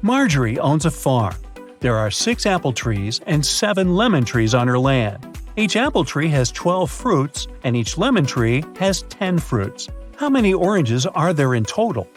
Margery owns a farm. There are 6 apple trees and 7 lemon trees on her land. Each apple tree has 12 fruits, and each lemon tree has 10 fruits. How many oranges are there in total?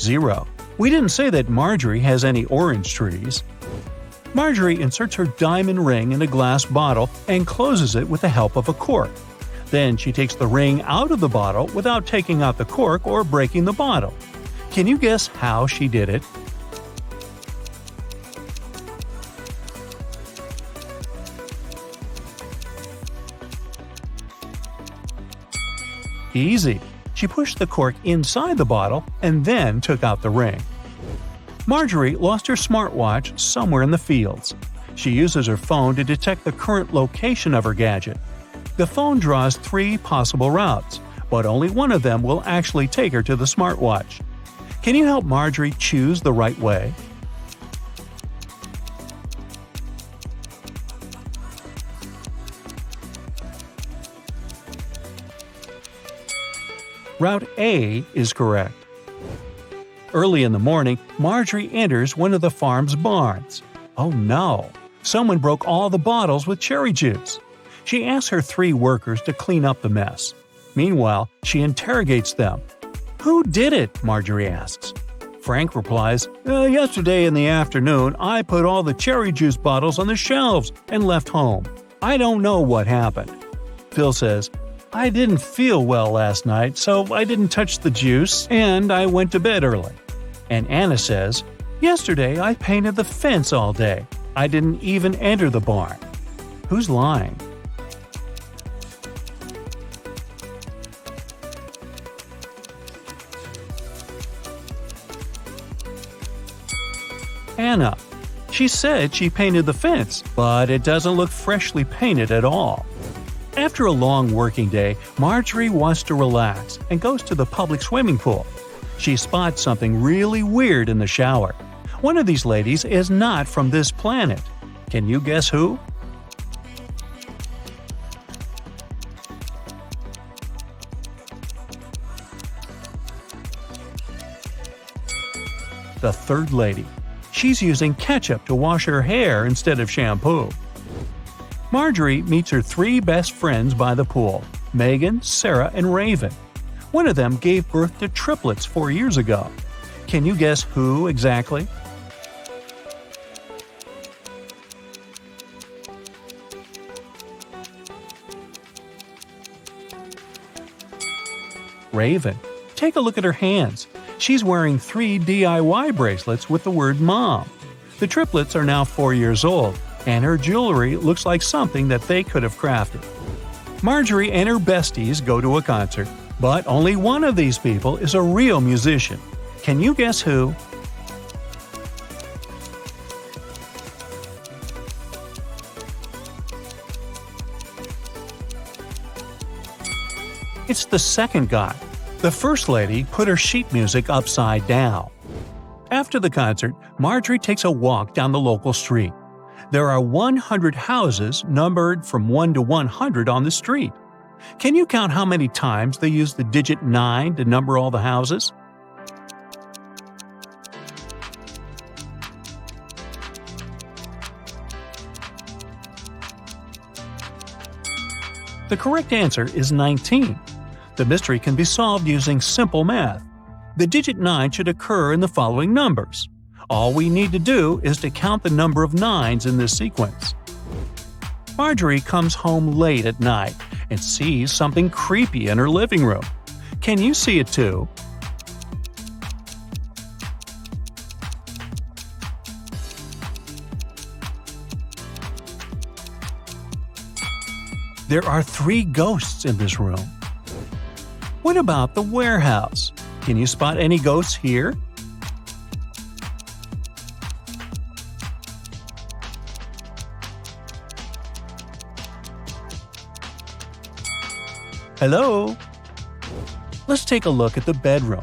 Zero. We didn't say that Margery has any orange trees. Margery inserts her diamond ring in a glass bottle and closes it with the help of a cork. Then she takes the ring out of the bottle without taking out the cork or breaking the bottle. Can you guess how she did it? Easy. She pushed the cork inside the bottle and then took out the ring. Margery lost her smartwatch somewhere in the fields. She uses her phone to detect the current location of her gadget. The phone draws 3 possible routes, but only one of them will actually take her to the smartwatch. Can you help Margery choose the right way? Route A is correct. Early in the morning, Margery enters one of the farm's barns. Oh no! Someone broke all the bottles with cherry juice. She asks her 3 workers to clean up the mess. Meanwhile, she interrogates them. "Who did it?" Margery asks. Frank replies, "Yesterday in the afternoon, I put all the cherry juice bottles on the shelves and left home. I don't know what happened." Phil says, "I didn't feel well last night, so I didn't touch the juice, and I went to bed early." And Anna says, "Yesterday I painted the fence all day. I didn't even enter the barn." Who's lying? Anna. She said she painted the fence, but it doesn't look freshly painted at all. After a long working day, Margery wants to relax and goes to the public swimming pool. She spots something really weird in the shower. One of these ladies is not from this planet. Can you guess who? The third lady. She's using ketchup to wash her hair instead of shampoo. Margery meets her 3 best friends by the pool: Megan, Sarah, and Raven. One of them gave birth to triplets 4 years ago. Can you guess who exactly? Raven. Take a look at her hands. She's wearing 3 DIY bracelets with the word Mom. The triplets are now 4 years old, and her jewelry looks like something that they could have crafted. Margery and her besties go to a concert, but only one of these people is a real musician. Can you guess who? It's the second guy. The first lady put her sheet music upside down. After the concert, Margery takes a walk down the local street. There are 100 houses numbered from 1 to 100 on the street. Can you count how many times they use the digit 9 to number all the houses? The correct answer is 19. The mystery can be solved using simple math. The digit 9 should occur in the following numbers. All we need to do is to count the number of 9s in this sequence. Margery comes home late at night and sees something creepy in her living room. Can you see it too? There are 3 ghosts in this room. What about the warehouse? Can you spot any ghosts here? Hello? Let's take a look at the bedroom.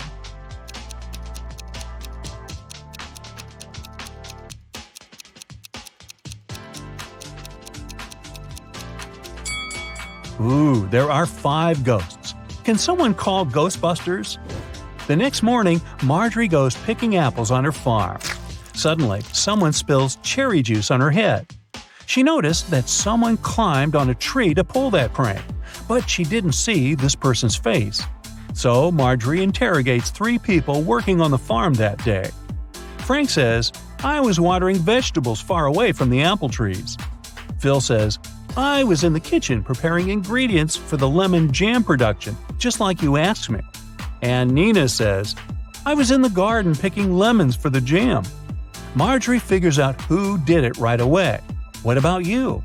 Ooh, there are 5 ghosts. Can someone call Ghostbusters? The next morning, Margery goes picking apples on her farm. Suddenly, someone spills cherry juice on her head. She noticed that someone climbed on a tree to pull that prank, but she didn't see this person's face. So Margery interrogates 3 people working on the farm that day. Frank says, "I was watering vegetables far away from the apple trees." Phil says, "I was in the kitchen preparing ingredients for the lemon jam production, just like you asked me." And Nina says, "I was in the garden picking lemons for the jam." Margery figures out who did it right away. What about you?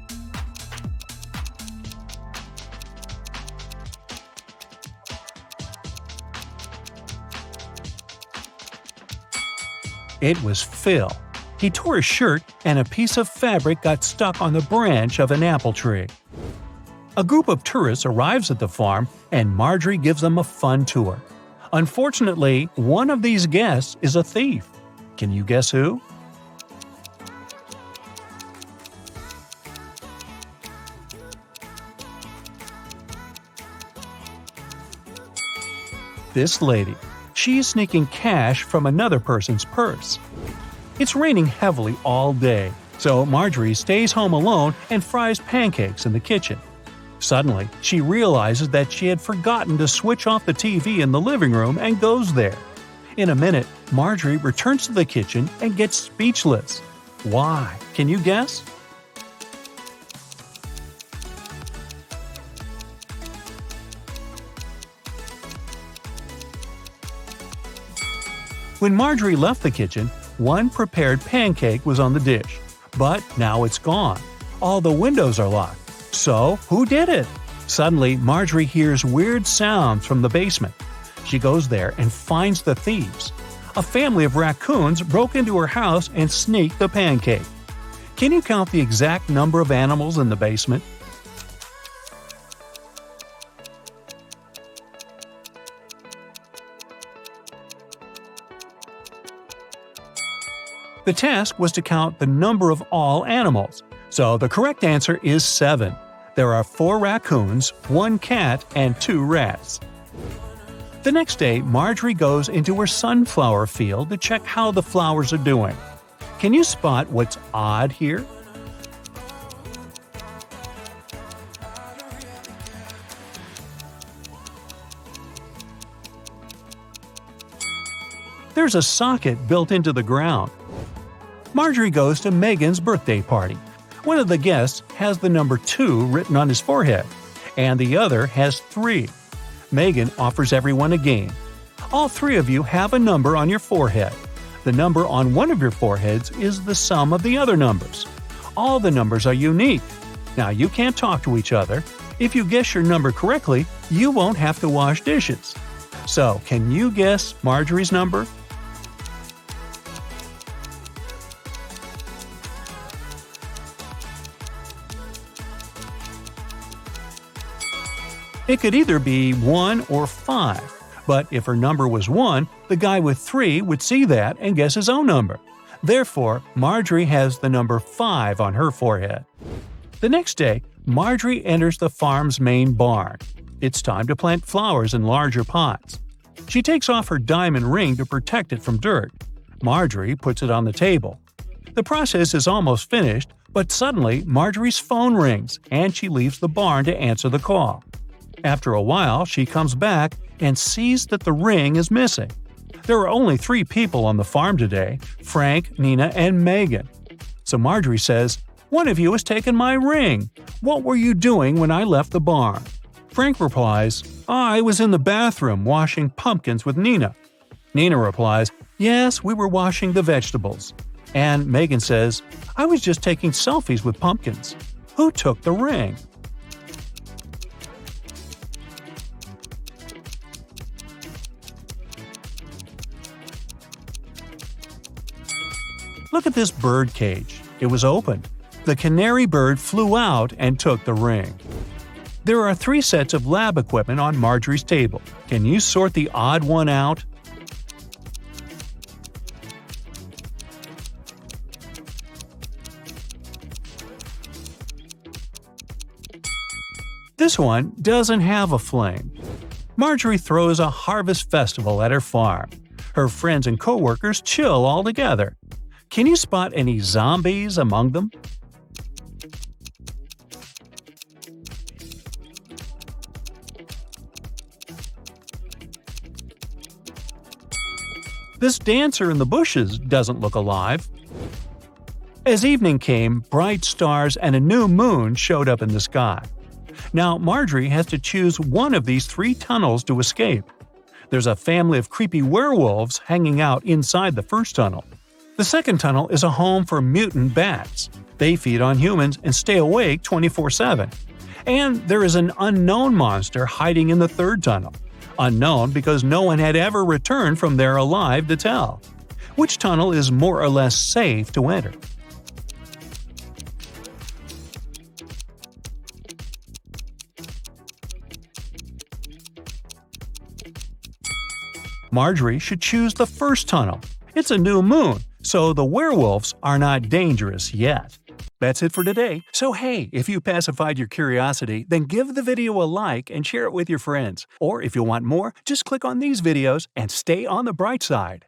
It was Phil. He tore his shirt and a piece of fabric got stuck on the branch of an apple tree. A group of tourists arrives at the farm and Margery gives them a fun tour. Unfortunately, one of these guests is a thief. Can you guess who? This lady. She's sneaking cash from another person's purse. It's raining heavily all day, so Margery stays home alone and fries pancakes in the kitchen. Suddenly, she realizes that she had forgotten to switch off the TV in the living room and goes there. In a minute, Margery returns to the kitchen and gets speechless. Why? Can you guess? When Margery left the kitchen, one prepared pancake was on the dish. But now it's gone. All the windows are locked. So, who did it? Suddenly, Margery hears weird sounds from the basement. She goes there and finds the thieves. A family of raccoons broke into her house and sneaked the pancake. Can you count the exact number of animals in the basement? The task was to count the number of all animals, so the correct answer is 7. There are 4 raccoons, 1 cat, and 2 rats. The next day, Margery goes into her sunflower field to check how the flowers are doing. Can you spot what's odd here? There's a socket built into the ground. Margery goes to Megan's birthday party. One of the guests has the number 2 written on his forehead, and the other has 3. Megan offers everyone a game. All 3 of you have a number on your forehead. The number on one of your foreheads is the sum of the other numbers. All the numbers are unique. Now you can't talk to each other. If you guess your number correctly, you won't have to wash dishes. So, can you guess Margery's number? It could either be 1 or 5, but if her number was 1, the guy with 3 would see that and guess his own number. Therefore, Margery has the number 5 on her forehead. The next day, Margery enters the farm's main barn. It's time to plant flowers in larger pots. She takes off her diamond ring to protect it from dirt. Margery puts it on the table. The process is almost finished, but suddenly Margery's phone rings and she leaves the barn to answer the call. After a while, she comes back and sees that the ring is missing. There are only 3 people on the farm today: Frank, Nina, and Megan. So Margery says, "One of you has taken my ring. What were you doing when I left the barn?" Frank replies, "I was in the bathroom washing pumpkins with Nina." Nina replies, "Yes, we were washing the vegetables." And Megan says, "I was just taking selfies with pumpkins. Who took the ring?" Look at this bird cage. It was opened. The canary bird flew out and took the ring. There are 3 sets of lab equipment on Margery's table. Can you sort the odd one out? This one doesn't have a flame. Margery throws a harvest festival at her farm. Her friends and coworkers chill all together. Can you spot any zombies among them? This dancer in the bushes doesn't look alive. As evening came, bright stars and a new moon showed up in the sky. Now Margery has to choose one of these 3 tunnels to escape. There's a family of creepy werewolves hanging out inside the first tunnel. The second tunnel is a home for mutant bats. They feed on humans and stay awake 24/7. And there is an unknown monster hiding in the third tunnel. Unknown because no one had ever returned from there alive to tell. Which tunnel is more or less safe to enter? Margery should choose the first tunnel. It's a new moon, so the werewolves are not dangerous yet. That's it for today. So hey, if you pacified your curiosity, then give the video a like and share it with your friends. Or if you want more, just click on these videos and stay on the bright side.